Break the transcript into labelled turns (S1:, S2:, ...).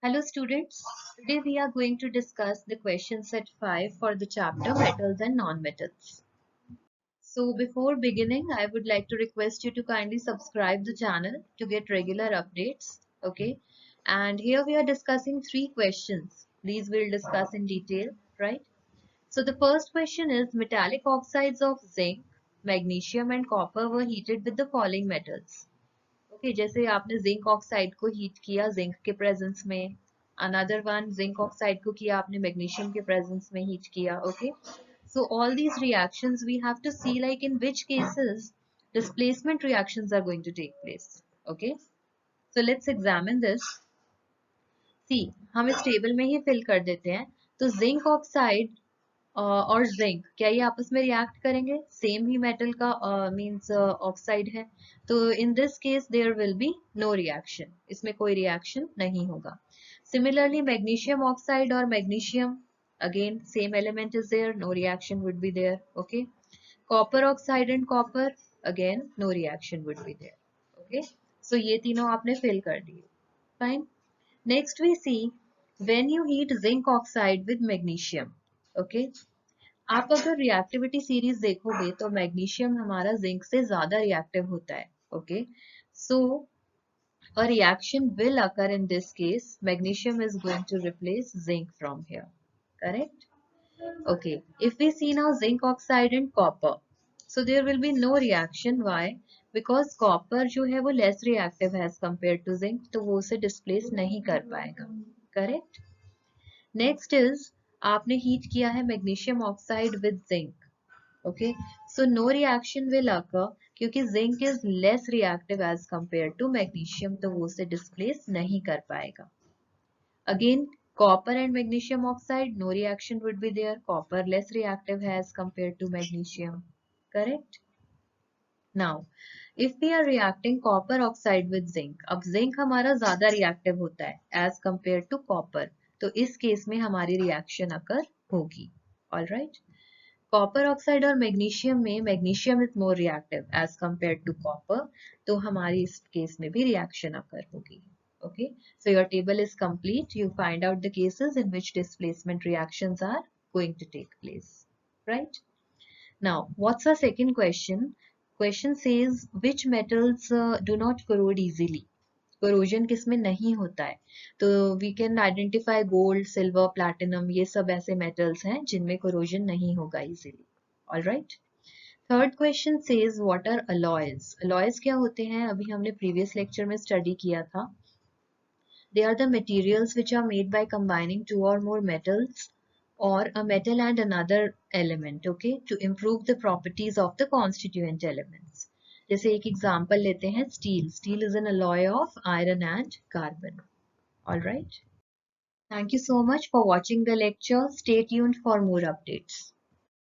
S1: Hello students, today we are going to discuss the question set 5 for the chapter metals and non-metals. So before beginning, I would like to request you to kindly subscribe the channel to get regular updates. Okay, and here we are discussing 3 questions. These we'll discuss in detail, right? So the first question is metallic oxides of zinc, magnesium and copper were heated with the following metals. Okay जैसे आपने zinc oxide को heat किया zinc के presence में, another one zinc oxide को किया आपने magnesium के प्रेजेंस में हीट किया. Okay, so all these reactions we have to see like in which cases displacement reactions are going to take place. Okay, so let's examine this. See, हम इस table में ही fill कर देते हैं. तो जिंक ऑक्साइड और zinc क्या ये आपस में रिएक्ट करेंगे? सेम ही मेटल का मींस ऑक्साइड है, तो in this case there will be no reaction, इसमें कोई रिएक्शन नहीं होगा. सिमिलरली मैग्नीशियम ऑक्साइड और magnesium, again same element is there, no reaction would be there. Okay, copper oxide and copper, again no reaction would be there. Okay, so ये तीनों आपने fill कर दिए. Fine. Next we see when you heat zinc oxide with magnesium. Okay, आप अगर reactivity series देखोगे तो magnesium हमारा जिंक से ज्यादा रिएक्टिव होता है. Okay, so a reaction will occur in this case. Magnesium is going to replace zinc from here. Correct? Okay, if we see now zinc oxide and copper, so there will be no reaction. Why? Because copper जो है वो less reactive as compared to zinc, तो वो उसे displace नहीं कर पाएगा. Correct? Next is आपने हीट किया है magnesium oxide with zinc. Okay, so no reaction will occur क्योंकि zinc is less reactive as compare to magnesium, तो वो उसे डिस्प्लेस नहीं कर पाएगा. Again copper and magnesium oxide, no reaction would be there, copper less reactive है as compare to magnesium. Correct. Now if we are reacting copper oxide with zinc, अब zinc हमारा ज्यादा रिएक्टिव होता है एज कंपेयर टू कॉपर, तो इस case में हमारी रिएक्शन अकर होगी. ऑलराइट, कॉपर ऑक्साइड और मैग्नीशियम में magnesium is more reactive as compare to copper, तो हमारी इस केस में भी रिएक्शन अकर होगी. Okay, so your table is complete. You find out the cases in which displacement reactions are going to take place. Right, now what's our second question. Question says which metals do not corrode easily. Corrosion किसमें नहीं होता है? तो we can identify gold, silver, platinum, ये सब ऐसे metals हैं जिनमें कोरोजन नहीं होगा easily. Alright. Third question says what are alloys. Alloys क्या होते हैं? अभी हमने प्रीवियस लेक्चर में स्टडी किया था. They are the materials which are made by combining two or more metals or a metal and another element, okay, to improve the properties of the constituent elements. जैसे एक example लेते हैं steel. Steel is an alloy of iron and carbon. All right. Thank you so much for watching the lecture. Stay tuned for more updates.